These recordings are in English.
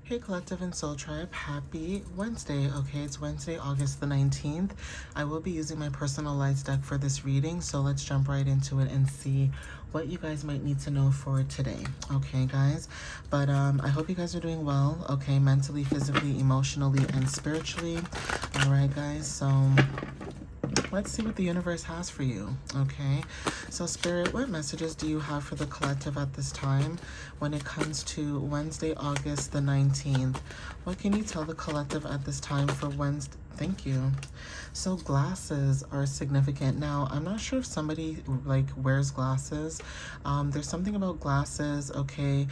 Hey Collective and Soul Tribe, happy Wednesday. Okay, it's Wednesday, August the 19th. I will be using my personalized deck for this reading, so let's jump right into it and see what you guys might need to know for today. Okay, guys, but I hope you guys are doing well, okay, mentally, physically, emotionally, and spiritually. All right, guys, so let's see what the universe has for you, okay? So, Spirit, what messages do you have for the collective at this time when it comes to Wednesday, August the 19th? What can you tell the collective at this time for Wednesday? Thank you. So glasses are significant. Now, I'm not sure if somebody like wears glasses. There's something about glasses, okay?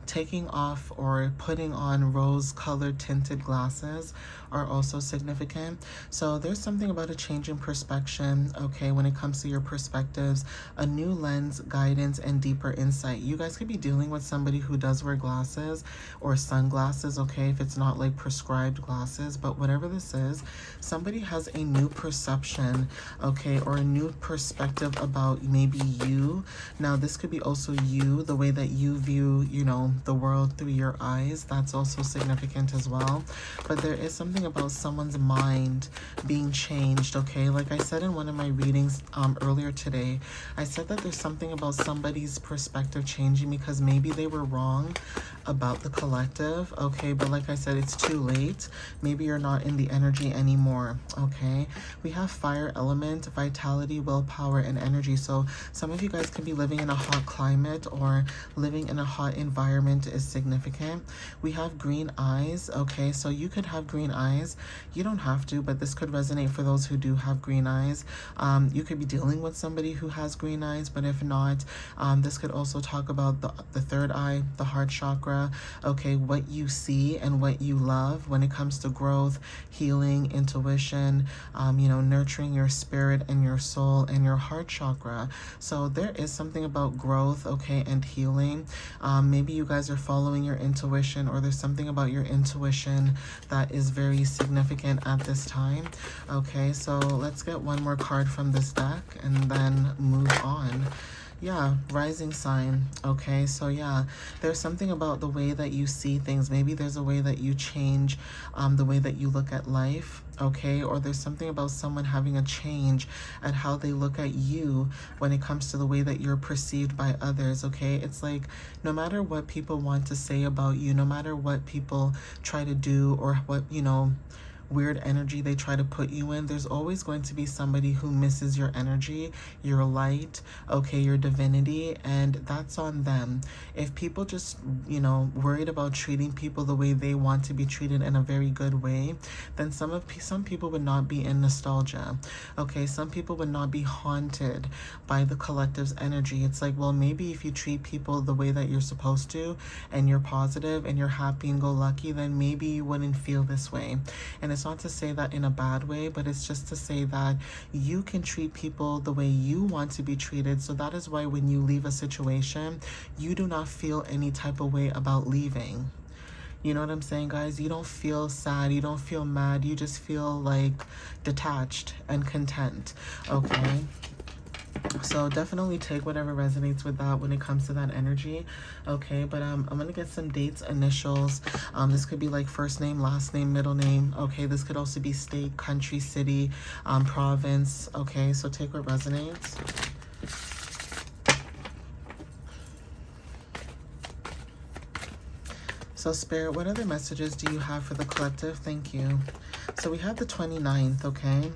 Taking off or putting on rose-colored tinted glasses are also significant. So there's something about a change in perspective, okay, when it comes to your perspectives, a new lens, guidance, and deeper insight. You guys could be dealing with somebody who does wear glasses or sunglasses, okay, if it's not like prescribed glasses, but whatever this is, somebody has a new perception, okay, or a new perspective about maybe you. Now, this could be also you, the way that you view, you know, the world through your eyes. That's also significant as well. But there is something about someone's mind being changed, okay? Like I said in one of my readings earlier today, I said that there's something about somebody's perspective changing because maybe they were wrong about the collective, okay? But like I said, it's too late. Maybe you're not in the energy anymore, okay? We have fire element, vitality, willpower, and energy. So some of you guys could be living in a hot climate or living in a hot environment is significant. We have green eyes, okay? So you could have green eyes. You don't have to, but this could resonate for those who do have green eyes. You could be dealing with somebody who has green eyes, but if not, this could also talk about the third eye, the heart chakra, okay, what you see and what you love when it comes to growth, healing, intuition, you know, nurturing your spirit and your soul and your heart chakra. So there is something about growth, okay, and healing. Maybe you guys are following your intuition, or there's something about your intuition that is very significant at this time. Okay, so let's get one more card from this deck and then move on. Yeah, rising sign. Okay, so yeah, there's something about the way that you see things. Maybe there's a way that you change the way that you look at life, okay? Or there's something about someone having a change at how they look at you when it comes to the way that you're perceived by others, okay? It's like no matter what people want to say about you, no matter what people try to do or what, you know, weird energy they try to put you in, there's always going to be somebody who misses your energy, your light, okay, your divinity, and that's on them. If people just, you know, worried about treating people the way they want to be treated in a very good way, then some people would not be in nostalgia, okay? Some people would not be haunted by the collective's energy. It's like, well, maybe if you treat people the way that you're supposed to and you're positive and you're happy and go lucky, then maybe you wouldn't feel this way. And it's not to say that in a bad way, but it's just to say that you can treat people the way you want to be treated. So that is why when you leave a situation, you do not feel any type of way about leaving. You know what I'm saying, guys? You don't feel sad. You don't feel mad. You just feel like detached and content, okay? So definitely take whatever resonates with that when it comes to that energy, okay? But I'm gonna get some dates, initials. This could be like first name, last name, middle name, okay? This could also be state, country, city, province, okay? So take what resonates. So Spirit, what other messages do you have for the collective? Thank you. So we have the 29th, okay?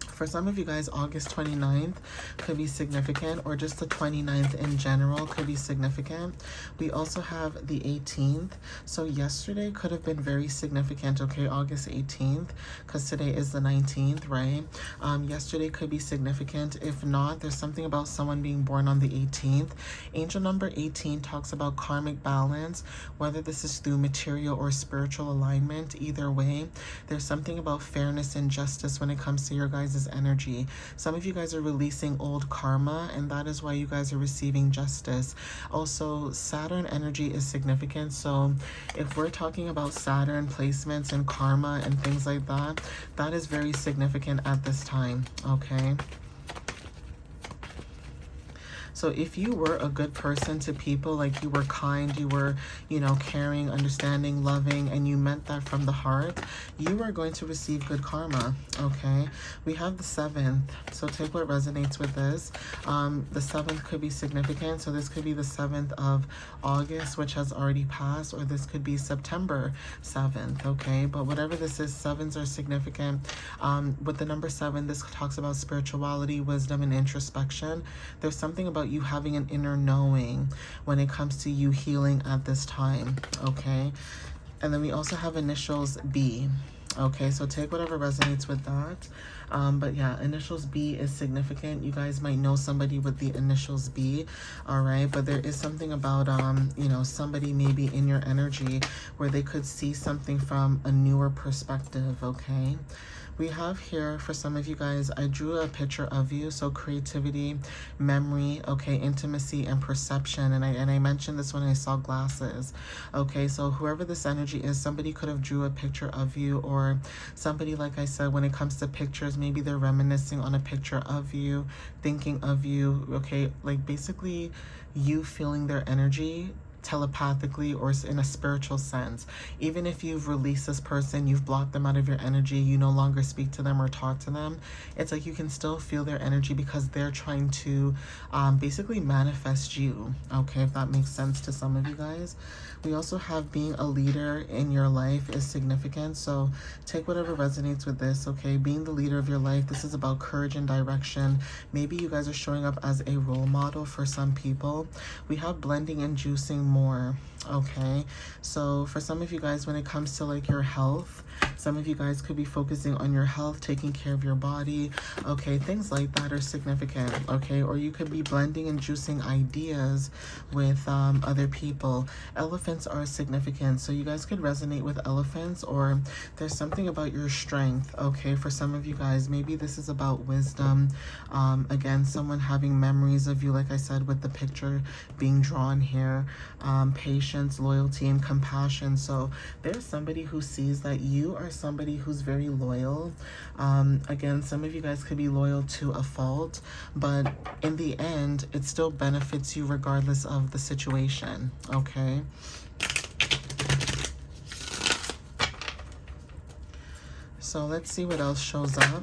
For some of you guys, August 29th could be significant, or just the 29th in general could be significant. We also have the 18th. So yesterday could have been very significant, okay, August 18th, because today is the 19th, right? Yesterday could be significant. If not, there's something about someone being born on the 18th. Angel number 18 talks about karmic balance, whether this is through material or spiritual alignment. Either way, there's something about fairness and justice when it comes to your guys' energy. Some of you guys are releasing old karma, and that is why you guys are receiving justice. Also, Saturn energy is significant. So if we're talking about Saturn placements and karma and things like that, that is very significant at this time, okay? So if you were a good person to people, like you were kind, you were, you know, caring, understanding, loving, and you meant that from the heart, you are going to receive good karma, okay? We have the 7th, so take what resonates with this. The 7th could be significant, so this could be the 7th of August, which has already passed, or this could be September 7th, okay? But whatever this is, 7s are significant. With the number 7, this talks about spirituality, wisdom, and introspection. There's something about you having an inner knowing when it comes to you healing at this time, okay? And then we also have initials B. Okay, so take whatever resonates with that. But yeah, initials B is significant. You guys might know somebody with the initials B, all right? But there is something about, you know, somebody maybe in your energy where they could see something from a newer perspective, okay? We have here, for some of you guys, I drew a picture of you. So creativity, memory, okay, intimacy, and perception. And I mentioned this when I saw glasses. Okay, so whoever this energy is, somebody could have drew a picture of you, or somebody, like I said, when it comes to pictures, maybe they're reminiscing on a picture of you, thinking of you, okay, like basically you feeling their energy telepathically or in a spiritual sense. Even if you've released this person, you've blocked them out of your energy, you no longer speak to them or talk to them, it's like you can still feel their energy because they're trying to basically manifest you, okay, if that makes sense to some of you guys. We also have being a leader in your life is significant, so take whatever resonates with this, okay? Being the leader of your life, this is about courage and direction. Maybe you guys are showing up as a role model for some people. We have blending and juicing more, okay? So for some of you guys, when it comes to like your health, some of you guys could be focusing on your health, taking care of your body, okay? Things like that are significant, okay? Or you could be blending and juicing ideas with other people. Elephants are significant, so you guys could resonate with elephants, or there's something about your strength, okay? For some of you guys, maybe this is about wisdom. Again, someone having memories of you, like I said, with the picture being drawn here. Patience, loyalty, and compassion. So there's somebody who sees that you are somebody who's very loyal. Again, some of you guys could be loyal to a fault, but in the end, it still benefits you regardless of the situation, okay? So let's see what else shows up.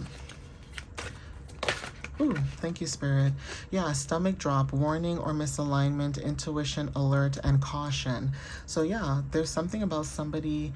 Ooh, thank you, Spirit. Yeah, stomach drop, warning or misalignment, intuition, alert, and caution. So yeah, there's something about somebody,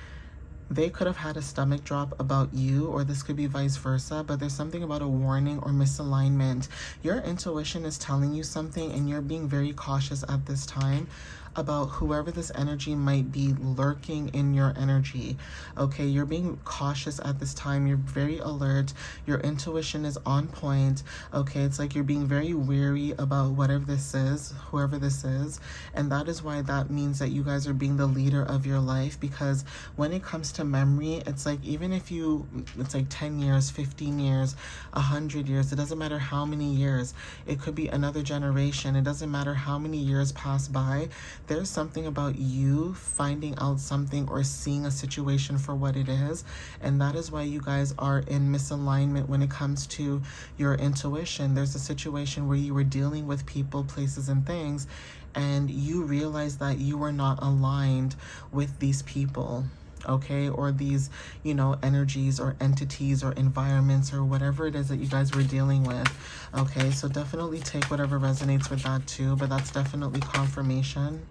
they could have had a stomach drop about you, or this could be vice versa, but there's something about a warning or misalignment. Your intuition is telling you something, and you're being very cautious at this time about whoever this energy might be lurking in your energy, okay? You're being cautious at this time. You're very alert. Your intuition is on point, okay? It's like you're being very wary about whatever this is, whoever this is, and that is why that means that you guys are being the leader of your life, because when it comes to memory, it's like even if you, it's like 10 years, 15 years, 100 years, it doesn't matter how many years, it could be another generation, it doesn't matter how many years pass by, there's something about you finding out something or seeing a situation for what it is, and that is why you guys are in misalignment when it comes to your intuition. There's a situation where you were dealing with people, places, and things, and you realize that you are not aligned with these people, okay, or these, you know, energies or entities or environments or whatever it is that you guys were dealing with, okay? So definitely take whatever resonates with that too, but that's definitely confirmation.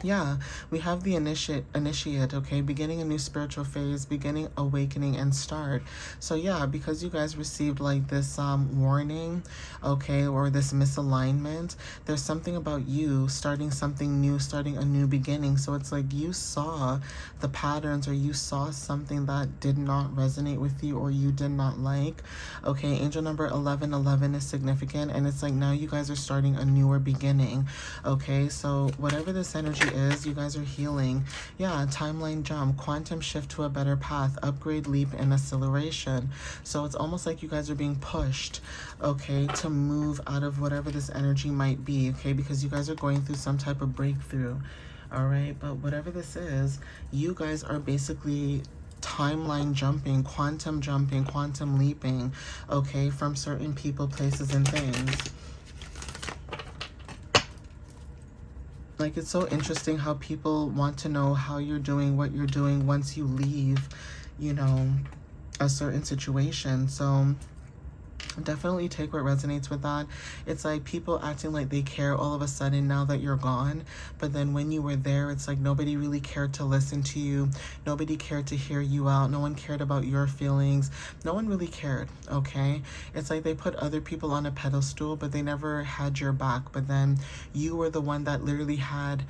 Yeah, we have the initiate, okay? Beginning a new spiritual phase, beginning, awakening, and start. So yeah, because you guys received like this warning, okay, or this misalignment, there's something about you starting something new, starting a new beginning. So it's like you saw the patterns, or you saw something that did not resonate with you, or you did not like, okay? Angel number 1111 is significant, and it's like now you guys are starting a newer beginning, okay? So whatever this energy is, you guys are healing. Yeah, timeline jump, quantum shift to a better path, upgrade, leap, and acceleration. So it's almost like you guys are being pushed, okay, to move out of whatever this energy might be, okay, because you guys are going through some type of breakthrough, all right? But whatever this is, you guys are basically timeline jumping, quantum leaping, okay, from certain people, places, and things. Like, it's so interesting how people want to know how you're doing, what you're doing once you leave, you know, a certain situation. So definitely take what resonates with that. It's like people acting like they care all of a sudden now that you're gone, but then when you were there, it's like nobody really cared to listen to you, nobody cared to hear you out, no one cared about your feelings, no one really cared. Okay, it's like they put other people on a pedestal, but they never had your back. But then you were the one that literally had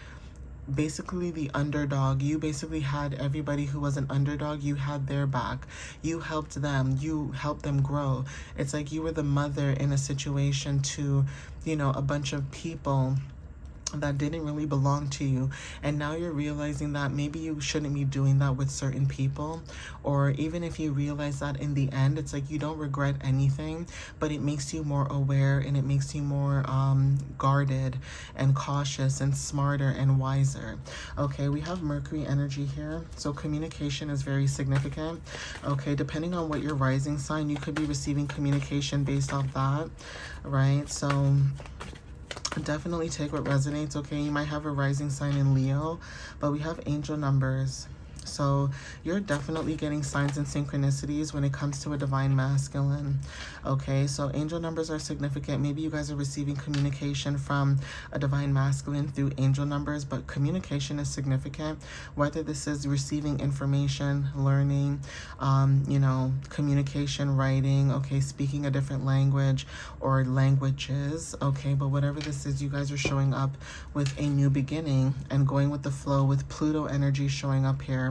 basically the underdog. You basically had everybody who was an underdog, you had their back. You helped them, you helped them grow. It's like you were the mother in a situation to, you know, a bunch of people that didn't really belong to you, and now you're realizing that maybe you shouldn't be doing that with certain people. Or even if you realize that in the end, it's like you don't regret anything, but it makes you more aware, and it makes you more guarded and cautious and smarter and wiser. Okay, we have Mercury energy here, so communication is very significant. Okay, depending on what your rising sign, you could be receiving communication based off that, right? So definitely take what resonates. Okay, you might have a rising sign in Leo, but we have angel numbers. So you're definitely getting signs and synchronicities when it comes to a divine masculine. Okay, so angel numbers are significant. Maybe you guys are receiving communication from a divine masculine through angel numbers, but communication is significant. Whether this is receiving information, learning, you know, communication, writing, okay, speaking a different language or languages, okay, but whatever this is, you guys are showing up with a new beginning and going with the flow, with Pluto energy showing up here.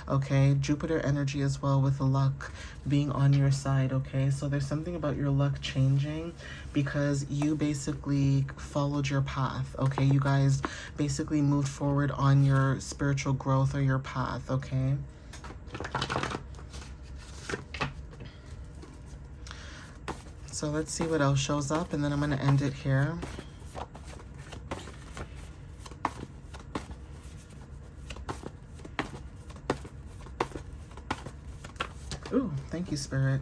Okay, Jupiter energy as well, with luck being on your side. Okay, so there's something about your luck changing because you basically followed your path. Okay, you guys basically moved forward on your spiritual growth or your path. Okay, so let's see what else shows up, and then I'm going to end it here. Ooh, thank you, Spirit.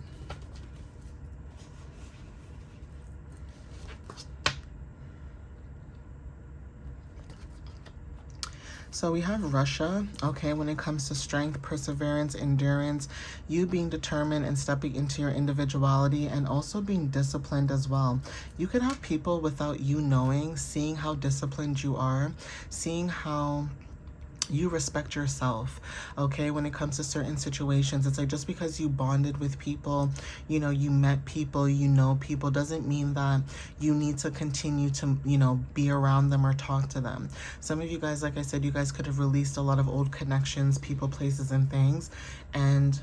So we have Russia, okay, when it comes to strength, perseverance, endurance, you being determined and stepping into your individuality, and also being disciplined as well. You could have people without you knowing, seeing how disciplined you are, seeing how you respect yourself. Okay, when it comes to certain situations, it's like just because you bonded with people, you know, you met people, you know people, doesn't mean that you need to continue to, you know, be around them or talk to them. Some of you guys, like I said, you guys could have released a lot of old connections, people, places, and things, and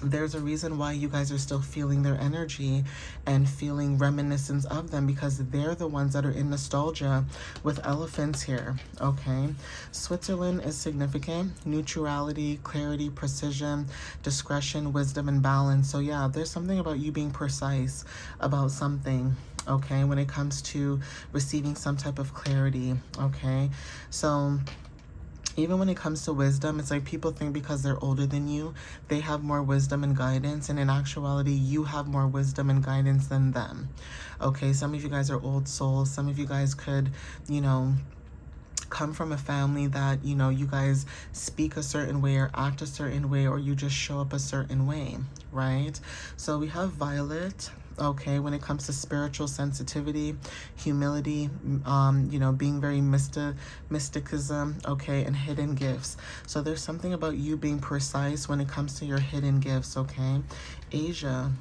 there's a reason why you guys are still feeling their energy and feeling reminiscence of them, because they're the ones that are in nostalgia with elephants here. Okay, Switzerland is significant. Neutrality, clarity, precision, discretion, wisdom, and balance. So yeah, there's something about you being precise about something, okay, when it comes to receiving some type of clarity. Okay, so even when it comes to wisdom, it's like people think because they're older than you, they have more wisdom and guidance. And in actuality, you have more wisdom and guidance than them. Okay, some of you guys are old souls. Some of you guys could, you know, come from a family that, you know, you guys speak a certain way or act a certain way, or you just show up a certain way, right? So we have Violet. Okay, when it comes to spiritual sensitivity, humility, you know, being very mysticism, okay, and hidden gifts. So there's something about you being precise when it comes to your hidden gifts, okay? Asia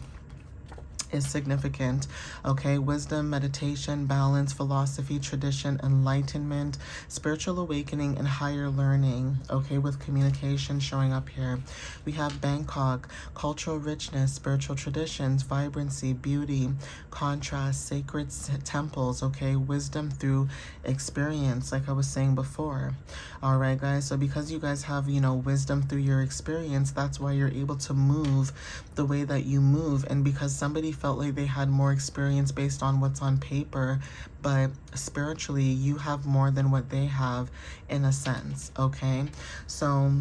is significant. Okay, wisdom, meditation, balance, philosophy, tradition, enlightenment, spiritual awakening, and higher learning. Okay, with communication showing up here. We have Bangkok, cultural richness, spiritual traditions, vibrancy, beauty, contrast, sacred temples. Okay, wisdom through experience, like I was saying before. All right, guys, so because you guys have, you know, wisdom through your experience, that's why you're able to move the way that you move. And because somebody felt like they had more experience based on what's on paper, but spiritually you have more than what they have in a sense. Okay, so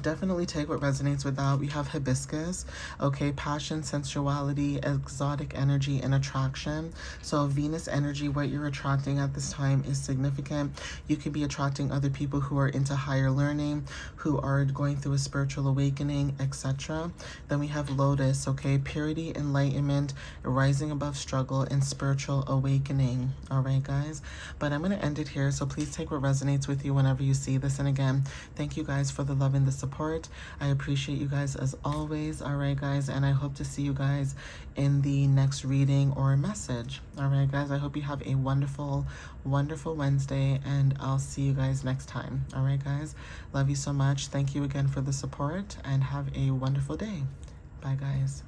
Definitely take what resonates with that. We have hibiscus, okay, passion, sensuality, exotic energy, and attraction. So Venus energy, what you're attracting at this time is significant. You could be attracting other people who are into higher learning, who are going through a spiritual awakening, etc. Then we have lotus, okay, purity, enlightenment, rising above struggle, and spiritual awakening. All right, guys, but I'm going to end it here. So please take what resonates with you whenever you see this. And again, thank you guys for the love and the support. I appreciate you guys as always. All right, guys, and I hope to see you guys in the next reading or message. All right, guys, I hope you have a wonderful, wonderful Wednesday, and I'll see you guys next time. All right, guys, love you so much. Thank you again for the support, and have a wonderful day. Bye, guys.